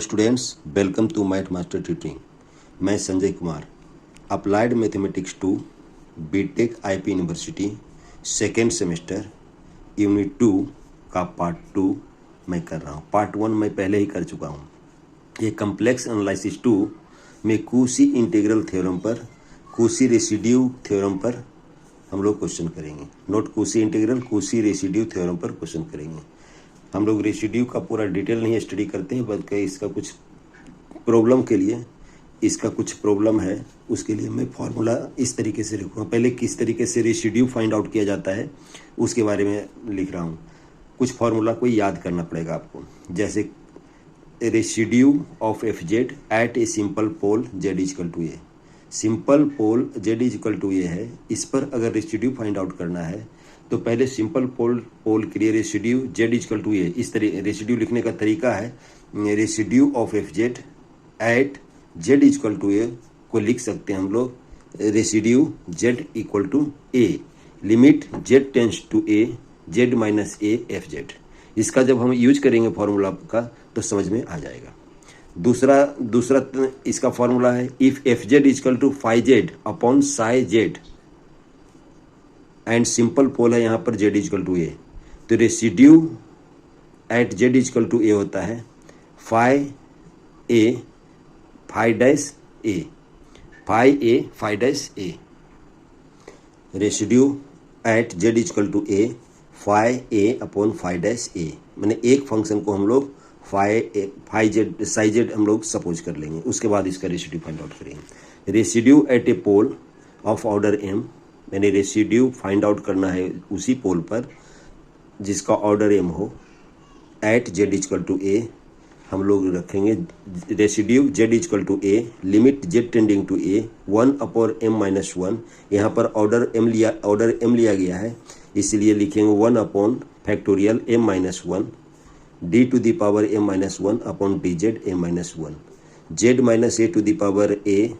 Students, welcome to math master tutoring. मैं Sanjay Kumar, applied mathematics 2 BTech IP university second semester unit 2 का part 2 मैं कर रहा हूँ। पार्ट 1 मैं पहले ही कर चुका हूँ। ये कम्प्लेक्स एनालिसिस 2 में कूशी इंटीग्रल थ्योरम पर, कूशी रेसिड्यू थ्योरम पर हम लोग क्वेश्चन करेंगे। नोट कूशी इंटीग्रल, कूशी रेसिड्यू थ्योरम पर क्वेश्चन करेंगे। हम लोग रेसिड्यू का पूरा डिटेल नहीं स्टडी करते हैं, बल्कि इसका कुछ प्रॉब्लम के लिए, इसका कुछ प्रॉब्लम है उसके लिए मैं फार्मूला इस तरीके से लिखूँगा। पहले किस तरीके से रेसिड्यू फाइंड आउट किया जाता है उसके बारे में लिख रहा हूँ। कुछ फार्मूला को याद करना पड़ेगा आपको, जैसे residue of F Z at A simple pole Z is equal to A. Simple pole Z is equal to A है, इस पर अगर रेसिड्यू फाइंड आउट करना है तो पहले सिंपल पोल के लिए residue Z is equal to A, इस तरह रेसिड्यू लिखने का तरीका है residue of F Z at Z is equal to A को लिख सकते हैं हम लोग residue Z equal to A, limit Z tends to A Z minus A F Z. इसका जब हम यूज करेंगे फार्मूला का तो समझ में आ जाएगा। दूसरा इसका फार्मूला है if F Z is equal to phi Z upon psi Z and simple pole है यहाँ पर जेड इजकल टू ए, तो residue at Z is equal to A होता है phi dash A, phi dash A. Residue at Z is equal to A phi A upon phi dash A, मैंने एक function को हम लोग फाई जेड साई जेड हम लोग सपोज कर लेंगे। उसके बाद इसका रेसिड्यू फाइंड आउट करेंगे। Residue at a pole of order m, मैंने रेसिड्यू फाइंड आउट करना है उसी पोल पर जिसका ऑर्डर एम हो, at Z is equal to a हम लोग रखेंगे residue Z is equal to A, limit z tending to a 1 upon m minus 1। यहाँ पर ऑर्डर एम लिया गया है, इसलिए लिखेंगे 1 upon factorial m minus 1 D to the power m minus 1 upon d z m minus 1 z minus a to the power a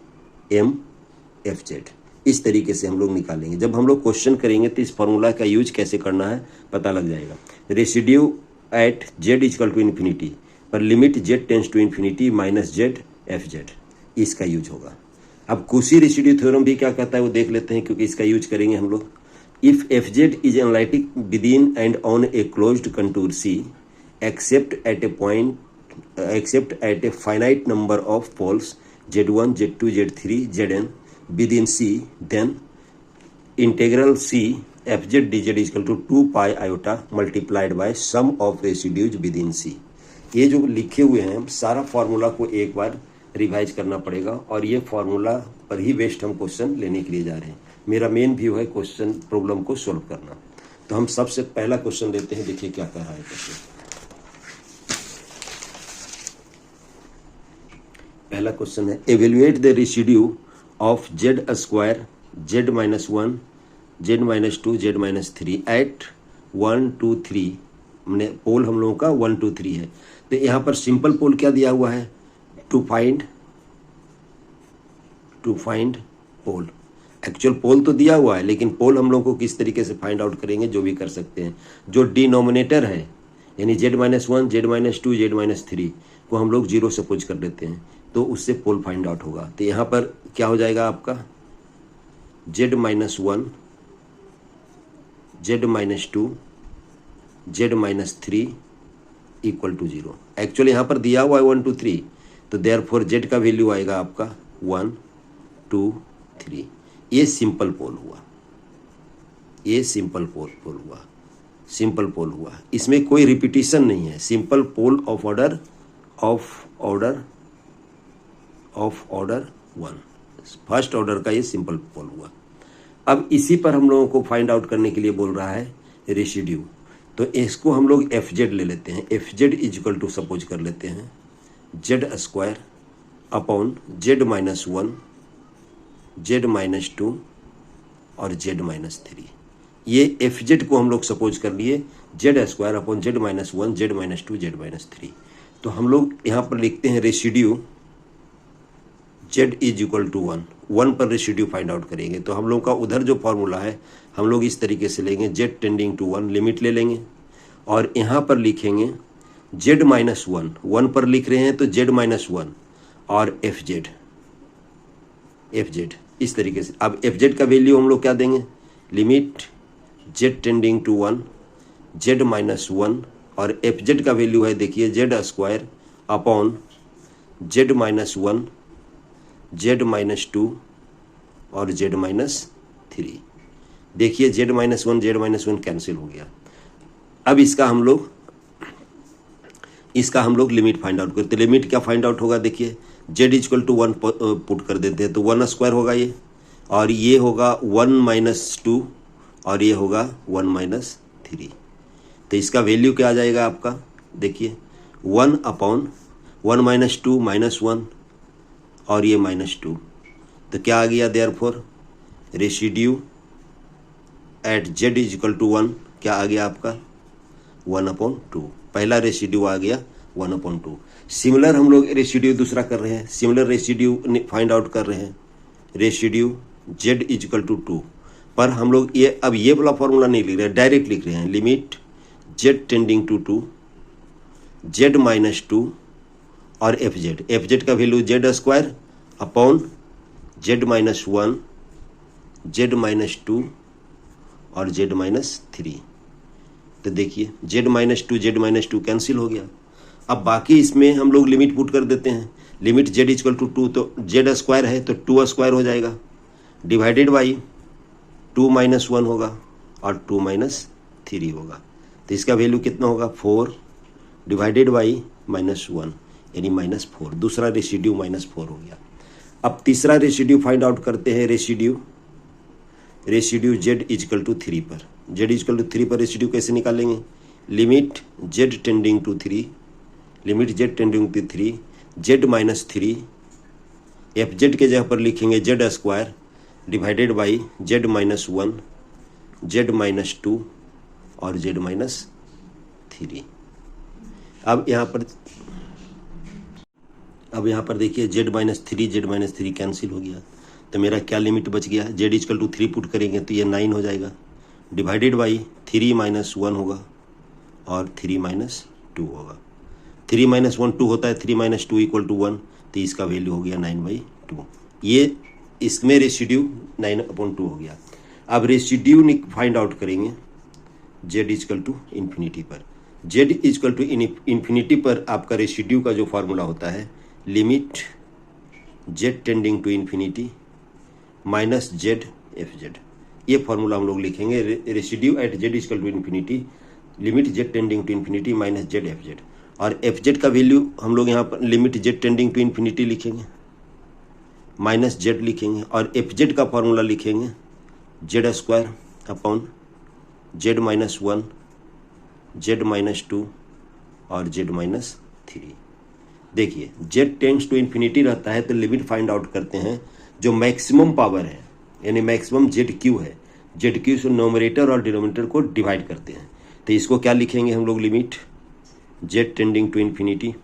m f z. इस तरीके से हम लोग निकालेंगे। जब हम लोग क्वेश्चन करेंगे तो इस फार्मूला का यूज कैसे करना है पता लग जाएगा। Residue at Z is equal to infinity पर limit Z tends to infinity minus Z F Z, इसका यूज होगा। अब कूशी रेसिड्यू थ्योरम भी क्या कहता है वो देख लेते हैं, क्योंकि इसका यूज करेंगे हम लोग। If F z is analytic within and on a closed contour c except at a finite number of poles z1 z2 z3 zn within C, then integral C fz dz is equal to 2 pi iota multiplied by sum of residues within C। ये जो लिखे हुए हैं सारा formula को एक बार revise करना पड़ेगा, और ये फार्मूला पर ही बेस्ड हम क्वेश्चन लेने के लिए जा रहे हैं। मेरा मेन व्यू है क्वेश्चन प्रॉब्लम को सोल्व करना। तो हम सबसे पहला क्वेश्चन लेते हैं, देखिए क्या कर रहा है क्वेश्चन। पहला क्वेश्चन है evaluate the residue of z square Z minus 1 z minus 2 z minus 3 at 1 2 3। हमने पोल हम लोगों का 1 2 3 है, तो यहाँ पर सिंपल पोल क्या दिया हुआ है टू फाइंड पोल। एक्चुअल पोल तो दिया हुआ है, लेकिन पोल हम लोग को किस तरीके से फाइंड आउट करेंगे जो भी कर सकते हैं। जो डिनोमिनेटर है यानी Z minus 1 z minus 2 z minus 3 को हम लोग 0 सपोज कर लेते हैं, तो उससे पोल फाइंड आउट होगा। तो यहाँ पर क्या हो जाएगा आपका z minus 1 z minus 2 z minus 3 equal to 0। Actually यहाँ पर दिया हुआ है 1 2 3, तो देयरफॉर जेड का वैल्यू आएगा आपका 1 2 3। ये सिंपल पोल हुआ, ये सिंपल पोल हुआ। इसमें कोई रिपीटिशन नहीं है। Simple pole of order 1, first order का ये सिंपल पोल हुआ। अब इसी पर हम लोगों को फाइंड आउट करने के लिए बोल रहा है रेसिड्यू, तो इसको हम लोग एफ जेड ले लेते हैं। F Z is equal to suppose कर लेते हैं Z square upon z minus 1 z minus 2 और जेड माइनस 3। ये एफ जेड को हम लोग सपोज कर लिए z square upon z minus 1 z minus 2 z minus 3। तो हम लोग यहाँ पर लिखते हैं residue z is equal to 1 पर रेसिड्यू फाइंड आउट करेंगे। तो हम लोग का उधर जो फॉर्मूला है हम लोग इस तरीके से लेंगे जेड टेंडिंग टू 1, लिमिट ले लेंगे और यहाँ पर लिखेंगे जेड माइनस वन, वन पर लिख रहे हैं तो जेड माइनस वन और एफ जेड, इस तरीके से। अब एफ जेड का वैल्यू हम लोग क्या देंगे, limit z tending to one z minus one, और एफ जेड का वैल्यू है देखिए z square upon z minus one z minus two और जेड माइनस थ्री। देखिए जेड माइनस वन कैंसिल हो गया। अब इसका हम लोग लिमिट फाइंड आउट करते हैं। लिमिट क्या फाइंड आउट होगा, देखिए z equal to one put कर देते हैं तो वन स्क्वायर होगा ये, और ये होगा वन माइनस टू और ये होगा वन माइनस थ्री। तो इसका वैल्यू क्या आ जाएगा आपका, देखिए one upon one minus two minus one और ये माइनस टू, तो क्या आ गया, therefore residue at z equal to one क्या आ गया आपका, वन अपॉन टू। पहला रेसिड्यू आ गया वन अपॉन टू। सिमिलर हम लोग रेसिड्यू दूसरा कर रहे हैं, सिमिलर रेसिड्यू फाइंड आउट कर रहे हैं। Residue z equal to two पर हम लोग अब ये वाला फॉर्मूला नहीं लिख रहे हैं, डायरेक्ट लिख रहे हैं limit z tending to two z minus two और एफ जेड का value z square upon z minus one z minus two और जेड माइनस थ्री। तो देखिए जेड माइनस टू कैंसिल हो गया। अब बाकी इसमें हम लोग लिमिट पुट कर देते हैं। Limit z equal to two, तो जेड स्क्वायर है तो टू स्क्वायर हो जाएगा, divided by two minus one होगा और टू माइनस थ्री होगा। तो इसका वैल्यू कितना होगा, four divided by minus one यानी माइनस फोर। दूसरा रेसिड्यू माइनस फोर हो गया। अब तीसरा रेसिड्यू फाइंड आउट करते हैं। Residue Z is equal to three पर, जेड इजकल टू थ्री पर रेसिड्यू कैसे निकालेंगे, limit z tending to three z minus three, f z के जगह पर लिखेंगे z square divided by Z minus one z minus two और जेड माइनस थ्री। अब यहाँ पर देखिए जेड माइनस थ्री कैंसिल हो गया। तो मेरा क्या लिमिट बच गया, z is equal to three put करेंगे तो ये 9 हो जाएगा, डिवाइडेड बाई 3 माइनस वन होगा और 3 माइनस टू होगा। 3 माइनस वन 2 होता है, 3 माइनस टू इक्वल टू 1, तो इसका वैल्यू हो गया 9/2। ये इसमें रेसिड्यू 9/2 हो गया। अब रेसिड्यू फाइंड आउट करेंगे जेड इजकल टू इन्फिनिटी पर। जेड इजकल टू इन्फिनिटी पर आपका रेसिड्यू का जो फार्मूला होता है, limit z tending to infinity minus Z F z. ये फार्मूला हम लोग लिखेंगे, residue at Z is equal to infinity limit z tending to infinity minus Z F z. और एफ जेड का वैल्यू हम लोग यहाँ पर limit z tending to infinity लिखेंगे माइनस जेड लिखेंगे, और एफ जेड का फार्मूला लिखेंगे z square upon z minus one z minus two और जेड माइनस थ्री। देखिए जेड टेंड्स टू इन्फिनिटी रहता है तो लिमिट फाइंड आउट करते हैं जो मैक्सिमम पावर है यानी मैक्सिमम जेड क्यू है, जेड क्यू से नोमरेटर और डिनोमिनेटर को डिवाइड करते हैं। तो इसको क्या लिखेंगे हम लोग, limit z tending to infinity.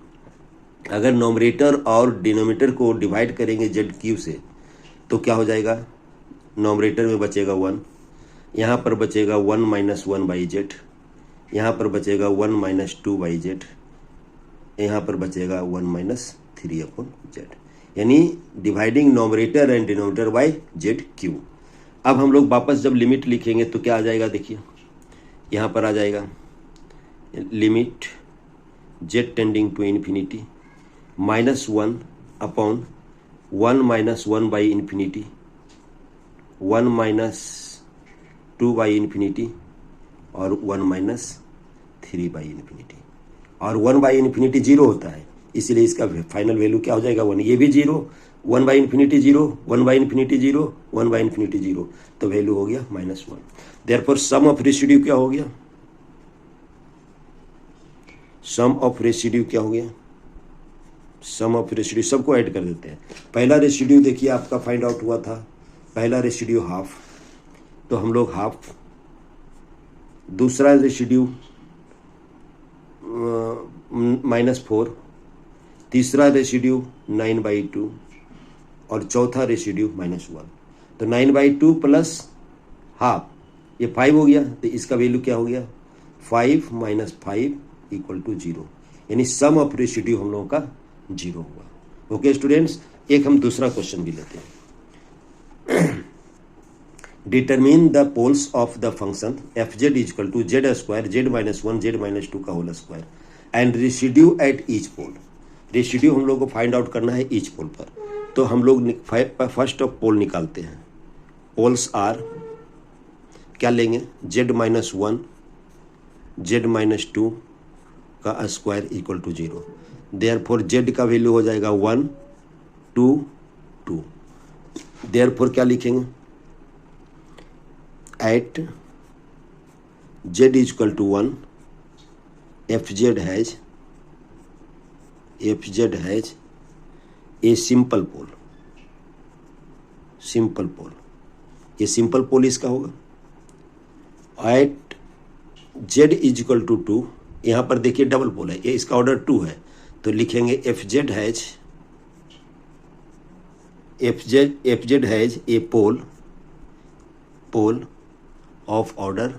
अगर नोमरेटर और डिनोमिनेटर को डिवाइड करेंगे जेड क्यू से तो क्या हो जाएगा, नोमरेटर में बचेगा 1, यहाँ पर बचेगा 1 माइनस वन बाई जेड, यहाँ पर बचेगा 1 माइनस टू बाई जेड, यहाँ पर बचेगा 1 माइनस थ्री अपॉन जेड, यानी dividing numerator and denominator by Z Q. अब हम लोग वापस जब लिमिट लिखेंगे तो क्या आ जाएगा, देखिए यहाँ पर आ जाएगा limit z tending to infinity minus one upon 1 minus one by infinity 1 minus two by infinity और 1 माइनस थ्री बाई इन्फिनिटी। और 1 बाई इन्फिनिटी जीरो होता है, इसलिए इसका फाइनल वैल्यू क्या हो जाएगा 1। ये भी zero, 1 by infinity zero, 1 by infinity zero, 1 by infinity zero, तो वैल्यू हो गया -1। देयरफॉर सम ऑफ रेसिड्यू क्या हो गया, सम ऑफ रेसिड्यू क्या हो गया, सम ऑफ रेसिड्यू सबको ऐड कर देते हैं। पहला रेसिड्यू देखिए आपका फाइंड आउट हुआ था, पहला रेसिड्यू हाफ, तो हम लोग हाफ, दूसरा रेसिड्यू -4, तीसरा रेसिड्यू 9/2 और चौथा रेसिड्यू -1। तो 9/2 प्लस हाफ ये 5 हो गया, तो इसका वैल्यू क्या हो गया 5 - 5 = 0। यानी सम ऑफ रेसिड्यू हम लोगों का 0 हुआ। ओके स्टूडेंट्स, एक हम दूसरा क्वेश्चन भी लेते हैं। Determine the poles of the function f Z is equal to Z square Z minus 1 z minus 2 का whole square and residue at each pole. Residue हम लोग को फाइंड आउट करना है ईच पोल पर, तो हम लोग फर्स्ट ऑफ पोल निकालते हैं। पोल्स आर क्या लेंगे, जेड माइनस 1 जेड माइनस 2 का square equal to 0। Therefore Z का वैल्यू हो जाएगा 1 2 2। देयरफॉर क्या लिखेंगे, at Z equal to 1 F Z has a simple pole. Simple pole, ये सिंपल पोल इसका होगा। एट जेड इक्वल टू 2, यहाँ पर देखिए डबल पोल है, ये इसका ऑर्डर 2 है, तो लिखेंगे f Z has a pole of order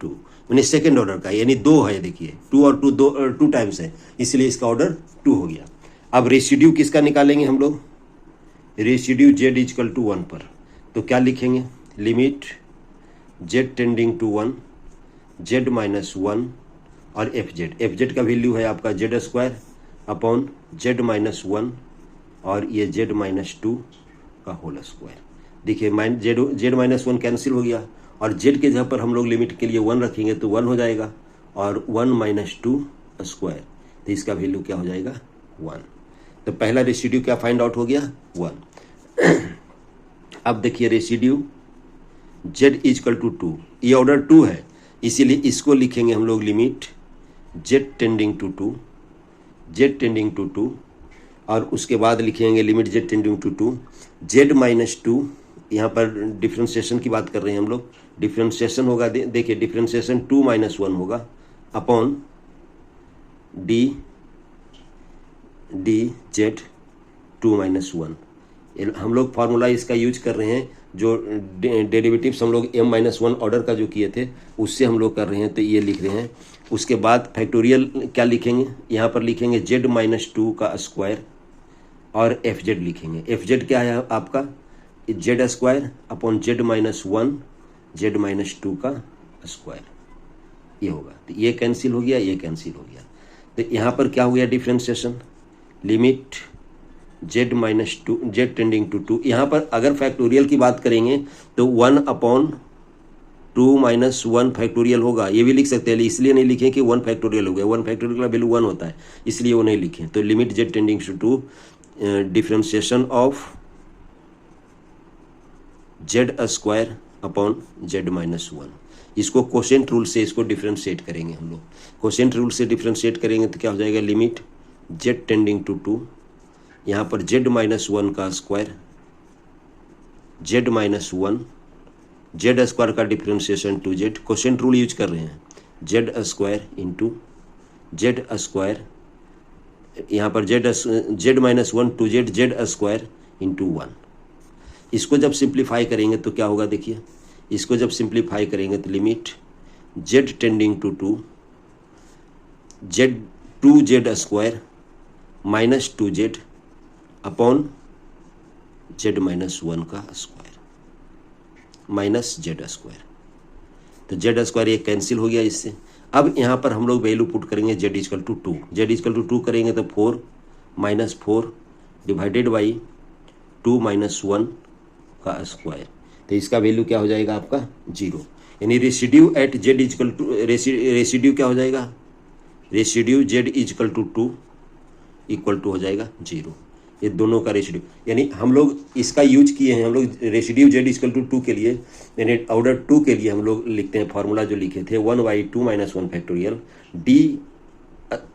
2, यानी सेकेंड ऑर्डर का, यानी 2 है। देखिए 2 और 2 टाइम्स है, इसलिए इसका ऑर्डर 2 हो गया। अब रेसिड्यू किसका निकालेंगे हम लोग, रेसिड्यू जेड इक्वल टू 1 पर, तो क्या लिखेंगे, limit z tending to 1 z minus 1 और एफ जेड का वैल्यू है आपका z square upon z minus 1 और ये जेड माइनस 2 का होल स्क्वायर। देखिए जेड माइनस 1 कैंसिल हो गया, और जेड के जगह पर हम लोग लिमिट के लिए 1 रखेंगे तो 1 हो जाएगा, और 1 माइनस 2 स्क्वायर, तो इसका वैल्यू क्या हो जाएगा 1। तो पहला रेसिड्यू क्या फाइंड आउट हो गया 1। अब देखिए रेसिड्यू जेड इक्वल टू 2, ये ऑर्डर 2 है, इसीलिए इसको लिखेंगे हम लोग लिमिट जेड टेंडिंग टू 2 और उसके बाद लिखेंगे limit z tending to 2 z minus 2। यहाँ पर डिफ्रेंशिएशन की बात कर रहे हैं हम लोग, डिफ्रेंशिएशन होगा, देखिए डिफ्रेंशिएशन 2 माइनस 1 होगा अपॉन डी जेड 2 माइनस 1। हम लोग फार्मूला इसका यूज कर रहे हैं, जो डेरिवेटिव्स हम लोग m-1 ऑर्डर का जो किए थे उससे हम लोग कर रहे हैं, तो ये लिख रहे हैं। उसके बाद फैक्टोरियल क्या लिखेंगे, यहाँ पर लिखेंगे जेड माइनस 2 का स्क्वायर और एफ जेड लिखेंगे। एफ जेड क्या है आपका, z square upon z minus 1 z minus 2 का स्क्वायर, ये होगा। तो ये कैंसिल हो गया, ये कैंसिल हो गया, तो यहाँ पर क्या हो गया differentiation, limit z minus 2 z tending to 2। यहाँ पर अगर फैक्टोरियल की बात करेंगे तो 1 अपॉन 2 माइनस 1 फैक्टोरियल होगा, ये भी लिख सकते हैं, इसलिए नहीं लिखें कि 1 फैक्टोरियल हो गया, 1 फैक्टोरियल का वैल्यू 1 होता है, इसलिए वो नहीं लिखें। तो limit z tending to 2 differentiation of z square upon z minus 1, इसको कोशेंट रूल से इसको डिफ्रेंशिएट करेंगे हम लोग। कोशेंट रूल से डिफ्रेंशिएट करेंगे तो क्या हो जाएगा, लिमिट जेड टेंडिंग टू 2, यहाँ पर जेड माइनस 1 का square Z minus 1 Z square का differentiation two Z, quotient rule use कर रहे हैं, Z square into Z square, यहाँ पर Z minus 1 two Z square into 1। इसको जब सिंप्लीफाई करेंगे तो क्या होगा, देखिए इसको जब सिंप्लीफाई करेंगे तो limit z tending to 2 z square minus 2 z upon z minus 1 का स्क्वायर माइनस जेड स्क्वायर, तो जेड स्क्वायर ये कैंसिल हो गया इससे। अब यहाँ पर हम लोग वैल्यू पुट करेंगे z equal to 2, z equal to 2 करेंगे तो 4 माइनस 4 डिवाइडेड बाई 2 माइनस 1 का स्क्वायर, तो इसका वैल्यू क्या हो जाएगा आपका 0, यानी residue at Z equal to residue क्या हो जाएगा, residue Z equal to 2 equal to हो जाएगा 0, ये दोनों का रेसिड्यू। यानी हम लोग इसका यूज किए हैं, हम लोग रेसिड्यू जेड इक्वल टू 2 के लिए, यानी ऑर्डर 2 के लिए हम लोग लिखते हैं फार्मूला जो लिखे थे 1/2 minus 1 factorial D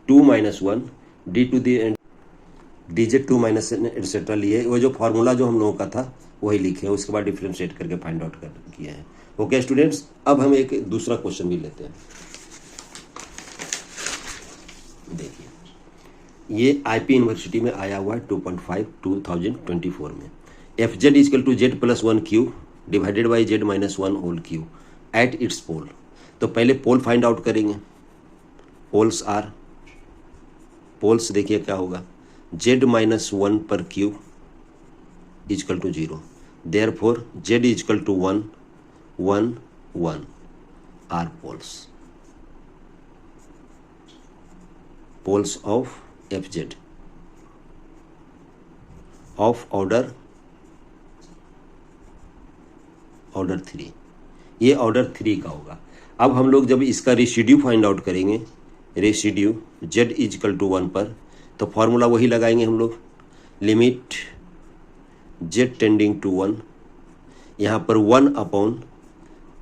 2 minus 1 D to D z 2 minus etcetera लिए, वो जो फार्मूला जो हम लोगों का था वही लिखे हैं, उसके बाद डिफ्रेंशिएट करके फाइंड आउट किया है। ओके स्टूडेंट्स, अब हम एक दूसरा क्वेश्चन भी लेते हैं। देखिए ये आईपी यूनिवर्सिटी में आया हुआ है 2.5 2024 में, F Z equal to Z plus 1 cube divided by Z minus 1 whole cube at its pole. तो पहले पोल फाइंड आउट करेंगे, पोल्स देखिए क्या होगा, z माइनस 1 पर cube is equal to 0, therefore z is equal to 1 1 1 are poles of fz of order 3, ये order 3 का होगा। अब हम लोग जब इसका रेसिड्यू फाइंड आउट करेंगे, रेसिड्यू z इजकल टू 1 पर, तो फॉर्मूला वही लगाएंगे हम लोग, लिमिट z टेंडिंग टू 1, यहाँ पर 1 upon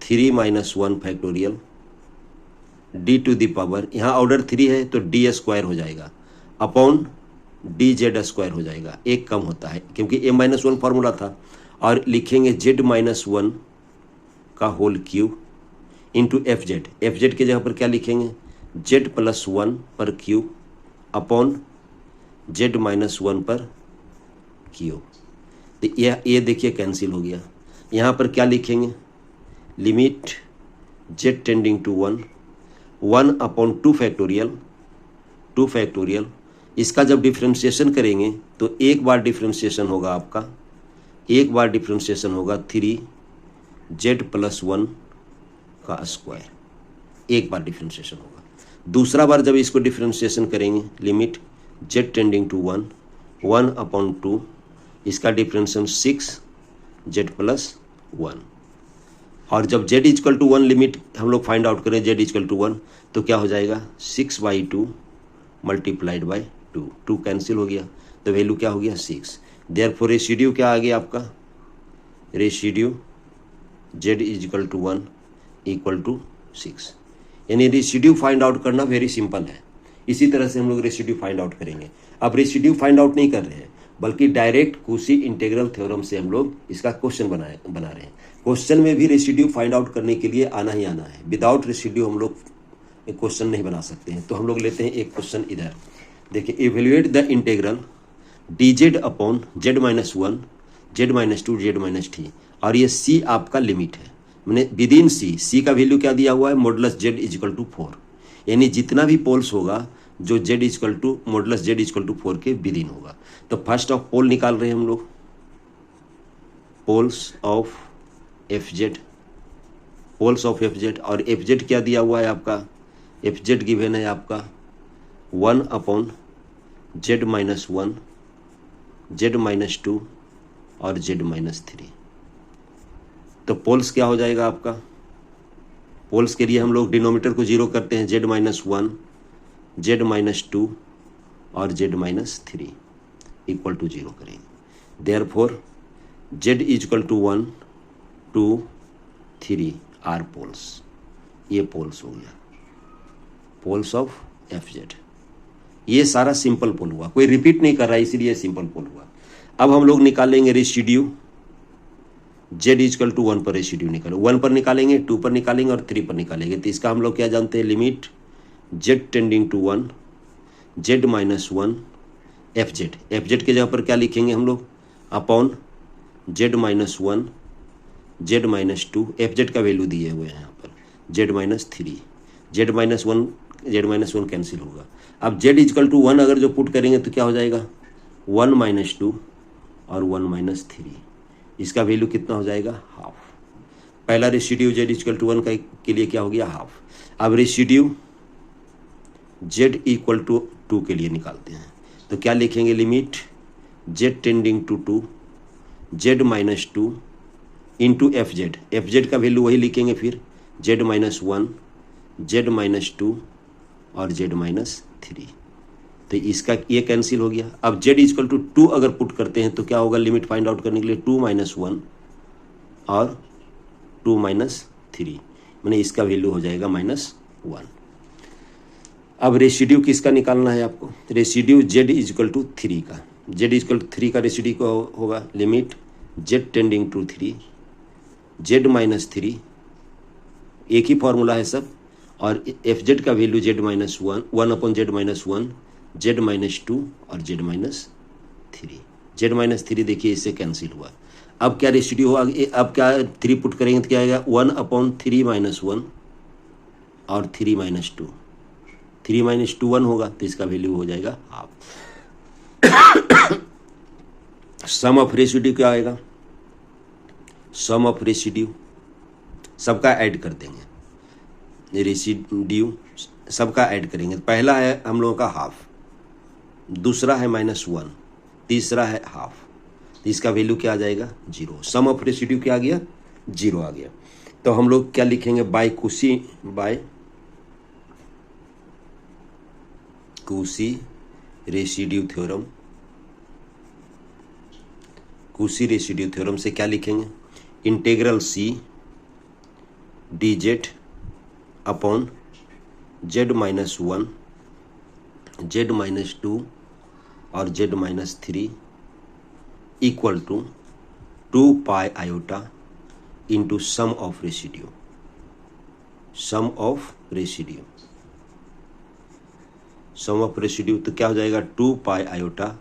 3 minus 1 factorial d to the power, यहाँ ऑर्डर 3 है तो d स्क्वायर हो जाएगा अपॉन dz स्क्वायर हो जाएगा, एक कम होता है क्योंकि a माइनस 1 फार्मूला था, और लिखेंगे z माइनस 1 का होल क्यूब इंटू fz के जगह पर क्या लिखेंगे, z प्लस 1 पर क्यूब अपॉन z माइनस 1 पर क्यूब। तो ये देखिए कैंसिल हो गया। यहाँ पर क्या लिखेंगे, limit z tending to 1 upon 2 factorial, इसका जब डिफ्रेंशिएशन करेंगे तो एक बार डिफ्रेंशिएशन होगा आपका, 3z प्लस 1 का स्क्वायर, एक बार डिफ्रेंशिएशन होगा। दूसरा बार जब इसको डिफ्रेंशिएशन करेंगे, limit z tending to 1 upon 2, इसका डिफ्रेंशिएशन 6z प्लस 1, और जब z इजकल टू 1 लिमिट हम लोग फाइंड आउट करें, z इजकल टू 1, तो क्या हो जाएगा 6/2 मल्टीप्लाइड बाई 2 कैंसिल हो गया, तो वैल्यू क्या हो गया 6। देयरफॉर रेसिड्यू क्या आ गया आपका, residue z is equal to 1 equal to 6। यानी रेसिड्यू फाइंड आउट करना वेरी सिंपल है। इसी तरह से हम लोग रेसिड्यू फाइंड आउट करेंगे। अब रेसिड्यू फाइंड आउट नहीं कर रहे हैं, बल्कि डायरेक्ट कुशी इंटीग्रल थ्योरम से हम लोग इसका क्वेश्चन बना रहे हैं। क्वेश्चन में भी रेसिड्यू फाइंड आउट करने के लिए आना ही आना है, विदाउट रेसिड्यू हम लोग क्वेश्चन नहीं बना सकते हैं। तो हम लोग लेते हैं एक क्वेश्चन इधर, देखिए, evaluate the integral dz upon z minus 1, z minus 2, z minus 3, और ये c आपका लिमिट है, मैंने विद इन c का वैल्यू क्या दिया हुआ है, मॉडुलस z इजकल टू 4, यानी जितना भी पोल्स होगा जो z is equal to modulus z is equal to 4 के विद इन होगा। तो फर्स्ट ऑफ पोल निकाल रहे हैं हम लोग, पोल्स ऑफ fz, और fz क्या दिया हुआ है आपका, fz गिवन है आपका 1 upon z minus 1, z minus 2 और z माइनस 3। तो पोल्स क्या हो जाएगा आपका, पोल्स के लिए हम लोग डिनोमीटर को 0 करते हैं, z माइनस 1, z माइनस 2 और z माइनस 3 इक्वल टू 0 करेंगे। Therefore z is equal to 1 2 3 are poles, ये पोल्स हो गया, पोल्स ऑफ fz। ये सारा सिंपल पोल हुआ, कोई रिपीट नहीं कर रहा है, इसीलिए सिंपल पोल हुआ। अब हम लोग निकालेंगे रेसिड्यू, z इजकल टू 1 पर रेसिड्यू निकालो, 1 पर निकालेंगे, 2 पर निकालेंगे और 3 पर निकालेंगे। तो इसका हम लोग क्या जानते हैं, limit z tending to 1, z minus 1 fz के जगह पर क्या लिखेंगे हम लोग, upon z minus 1, z minus 2, fz का वैल्यू दिए हुए हैं यहाँ पर, z minus 3, z minus 1 cancel होगा। अब z इजकल टू 1 अगर जो पुट करेंगे तो क्या हो जाएगा, 1 माइनस 2 और 1 माइनस 3, इसका वैल्यू कितना हो जाएगा, हाफ। पहला रेसिड्यू z इजकल टू 1 के लिए क्या हो गया, हाफ। अब रेसिड्यू z इक्वल टू 2 के लिए निकालते हैं, तो क्या लिखेंगे, limit z tending to 2, z minus 2 into fz का वैल्यू वही लिखेंगे फिर, z माइनस 1, z माइनस 2 और z माइनस 3। तो इसका ये कैंसिल हो गया। अब z इजकल टू 2 अगर पुट करते हैं तो क्या होगा, लिमिट फाइंड आउट करने के लिए 2 माइनस 1 और 2 माइनस 3, मैंने इसका वैल्यू हो जाएगा माइनस 1। अब रेसिड्यू किसका निकालना है आपको, रेसिड्यू z इजकल टू 3 का, z इजकल टू 3 का रेसिड्यू का होगा, limit z tending to 3, z minus 3, एक ही फॉर्मूला है सब, और fz का value z minus 1 upon z minus 1, z minus 2 और z माइनस 3, z माइनस 3 देखिए इससे कैंसिल हुआ। अब क्या रेसिड्यू हुआ, अब क्या 3 पुट करेंगे तो क्या आएगा, 1 अपॉन 3 माइनस 1 और 3 माइनस 2, 3 माइनस 2 1 होगा, तो इसका वैल्यू हो जाएगा हाफ। सम ऑफ रेसिड्यू क्या आएगा? सम ऑफ रेसिड्यू सबका ऐड कर देंगे, रेसिड्यू सबका ऐड करेंगे। पहला है हम लोगों का हाफ, दूसरा है -1, तीसरा है हाफ, तो इसका वैल्यू क्या आ जाएगा? 0। सम ऑफ रेसिड्यू क्या आ गया? 0 आ गया। तो हम लोग क्या लिखेंगे? बाय कुशी रेसिड्यू थ्योरम। कुशी रेसिड्यू थ्योरम से क्या लिखेंगे? Integral C dz upon z-1, z-2 और z-3 equal to 2 pi iota into sum of residue. Sum of residue, sum of residue तो क्या हो जाएगा? 2 pi iota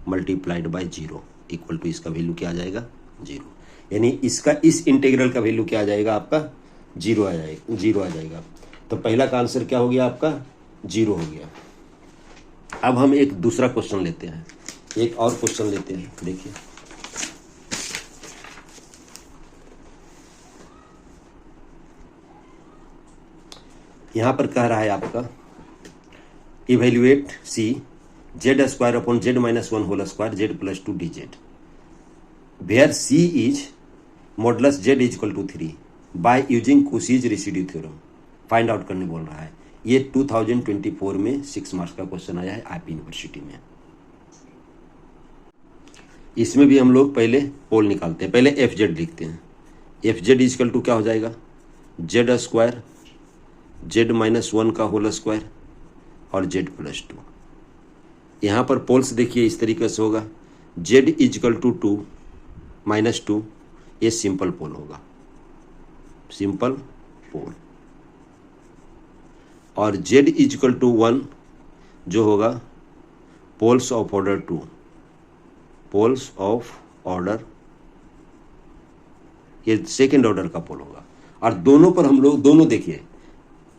multiplied by 0 equal to इसका वैल्यू क्या आ जाएगा? 0। यानी इसका इस इंटीग्रल का वैल्यू क्या आ जाएगा? आपका 0 आ जाएगा, 0 आ जाएगा। तो पहला का आंसर क्या हो गया? आपका 0 हो गया। अब हम एक दूसरा क्वेश्चन लेते हैं, एक और क्वेश्चन लेते हैं। देखिए यहां पर कह रहा है आपका evaluate C z² upon z-1 whole square z+2 dz where C is modulus z equal to 3 by using Cauchy's residue theorem find out करने बोल रहा है। ये 2024 में 6 मार्क्स का क्वेश्चन आया है आईपी यूनिवर्सिटी में। इसमें भी हम लोग पहले पोल निकालते हैं, पहले FZ लिखते हैं। FZ इक्वल टू क्या हो जाएगा? z² z-1 का होल स्क्वायर और z+2। यहाँ पर पोल्स देखिए इस तरीके से होगा, z इक्वल टू 2 -2, ये सिंपल पोल होगा, सिंपल पोल। और z इक्वल टू 1 जो होगा poles of order 2, poles of order, ये सेकेंड ऑर्डर का पोल होगा। और दोनों पर हम लोग दोनों देखिए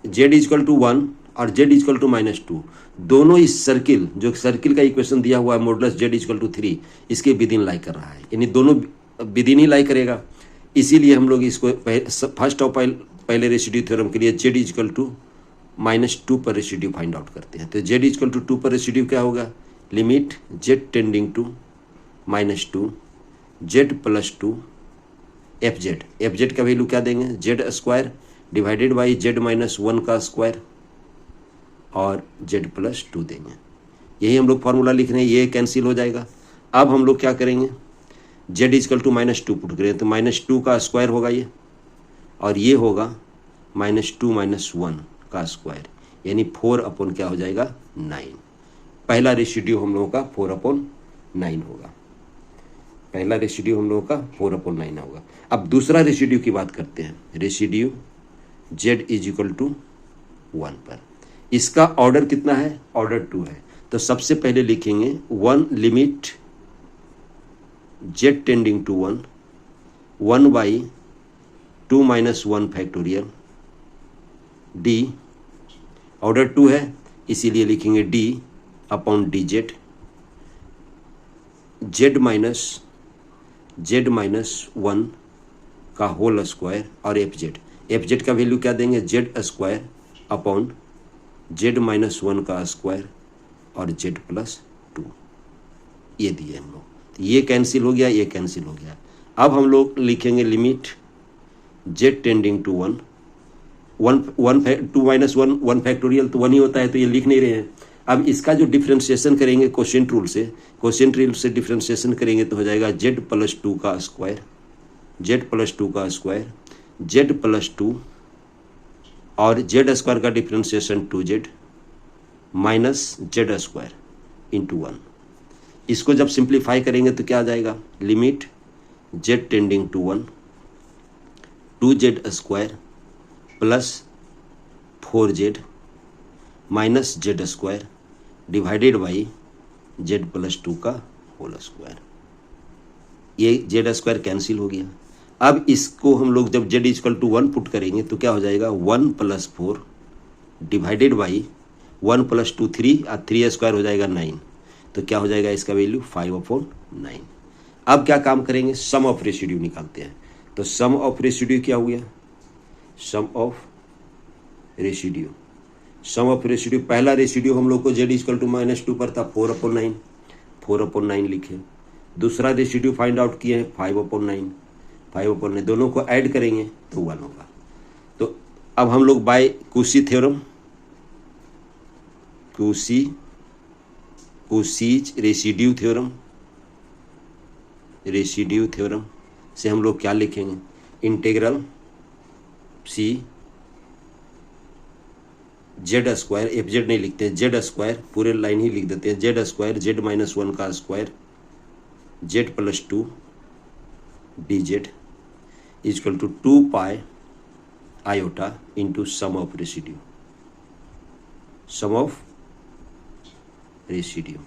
z इक्वल टू 1 और z इक्वल टू -2, दोनों इस सर्किल, जो सर्किल का इक्वेशन दिया हुआ है मॉडुलस z इक्वल टू 3, इसके विदिन लाई कर रहा है, यानी दोनों विदिन ही लाई करेगा। इसीलिए हम लोग इसको फर्स्ट ऑफ पहले रेसिड्यू थ्योरम के लिए z इक्वल टू -2 पर रेसिड्यू फाइंड आउट करते हैं। तो z इक्वल टू 2 पर रेसिड्यू क्या होगा? Limit z tending to -2 z+2 FZ का वैल्यू क्या देंगे? z² डिवाइडेड बाई z-1 का स्क्वायर और z+2 देंगे। यही हम लोग फॉर्मूला लिख रहे हैं, ये कैंसिल हो जाएगा। अब हम लोग क्या करेंगे? z इक्वल टू -2 पुट करें तो -2 का स्क्वायर होगा ये, और ये होगा -2 - 1 का स्क्वायर, यानी 4 अपॉन क्या हो जाएगा? 9। पहला रेसिड्यू हम लोगों का 4 अपॉन 9 होगा, पहला रेसिड्यू हम लोगों का 4 अपॉन 9 होगा। अब दूसरा रेसिड्यू की बात करते हैं, रेसिड्यू z इक्वल टू 1 पर। इसका ऑर्डर कितना है? ऑर्डर 2 है। तो सबसे पहले लिखेंगे 1 limit z tending to 1 1/2 - 1 factorial d, order 2 है इसीलिए लिखेंगे d अपॉन dz z-1 का होल स्क्वायर और FZ का वैल्यू क्या देंगे? z² अपॉन z-1 का स्क्वायर और z+2, ये दिए हम लोग। तो ये कैंसिल हो गया, ये कैंसिल हो गया। अब हम लोग लिखेंगे limit z tending to 1 2 - 1 factorial तो 1 ही होता है, तो ये लिख नहीं रहे हैं। अब इसका जो डिफ्रेंशिएशन करेंगे क्वोशिएंट रूल से, क्वोशिएंट रूल से डिफ्रेंशिएशन करेंगे तो हो जाएगा z+2 का स्क्वायर, z+2 का स्क्वायर, z+2 और z² का differentiation 2z minus z² into 1। इसको जब सिंप्लीफाई करेंगे तो क्या आ जाएगा? Limit z tending to 1 2z² plus 4z minus z² divided by z+2 का होल स्क्वायर। ये z² कैंसिल हो गया। अब इसको हम लोग जब z इक्वल टू 1 पुट करेंगे तो क्या हो जाएगा? 1 + 4 डिवाइडेड बाई 1 + 2 3 और 3 स्क्वायर हो जाएगा 9। तो क्या हो जाएगा इसका वैल्यू 5/9। अब क्या काम करेंगे, सम ऑफ रेसिड्यू निकालते हैं। तो सम ऑफ रेसिड्यू क्या हो गया, sum of residue, sum of residue, पहला रेसिड्यू हम लोग को z = -2 पर था 4/9, 4/9 लिखे। दूसरा रेसिड्यू फाइंड आउट किए हैं 5/9, 5/9, दोनों को ऐड करेंगे तो 1 होगा। तो अब हम लोग by Cauchy theorem, Cauchy's residue theorem, residue theorem से हम लोग क्या लिखेंगे, integral C Z square, F Z नहीं लिखते हैं, जेड स्क्वायर पूरे लाइन ही लिख देते हैं, जेड स्क्वायर z-1 का square z + 2 dz = 2 pi iota into sum of residue, sum of residue.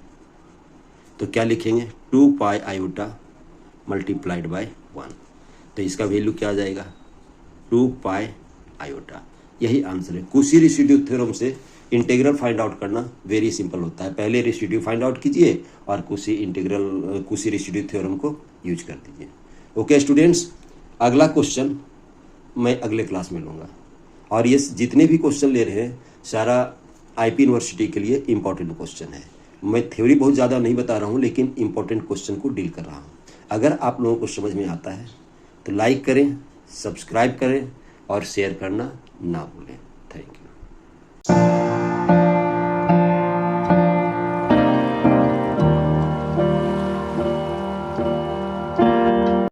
तो क्या लिखेंगे 2 पाई आयोटा मल्टीप्लाइड बाय 1। तो इसका वैल्यू क्या आ जाएगा 2 पाई आयोटा। यही आंसर है। कुशी रेसिड्यू थ्योरम से इंटीग्रल फाइंड आउट करना वेरी सिंपल होता है। पहले रेसिड्यू फाइंड आउट कीजिए और कुशी रेसिड्यू थ्योरम को यूज कर दीजिए। ओके स्टूडेंट्स, अगला क्वेश्चन मैं अगले क्लास में लूँगा। और ये जितने भी क्वेश्चन ले रहे हैं सारा आईपी यूनिवर्सिटी के लिए इंपॉर्टेंट क्वेश्चन है। मैं थ्योरी बहुत ज़्यादा नहीं बता रहा हूँ, लेकिन इंपॉर्टेंट क्वेश्चन को डील कर रहा हूँ। अगर आप लोगों को समझ में आता है तो लाइक करें, सब्सक्राइब करें और शेयर करना ना भूलें। Thank you.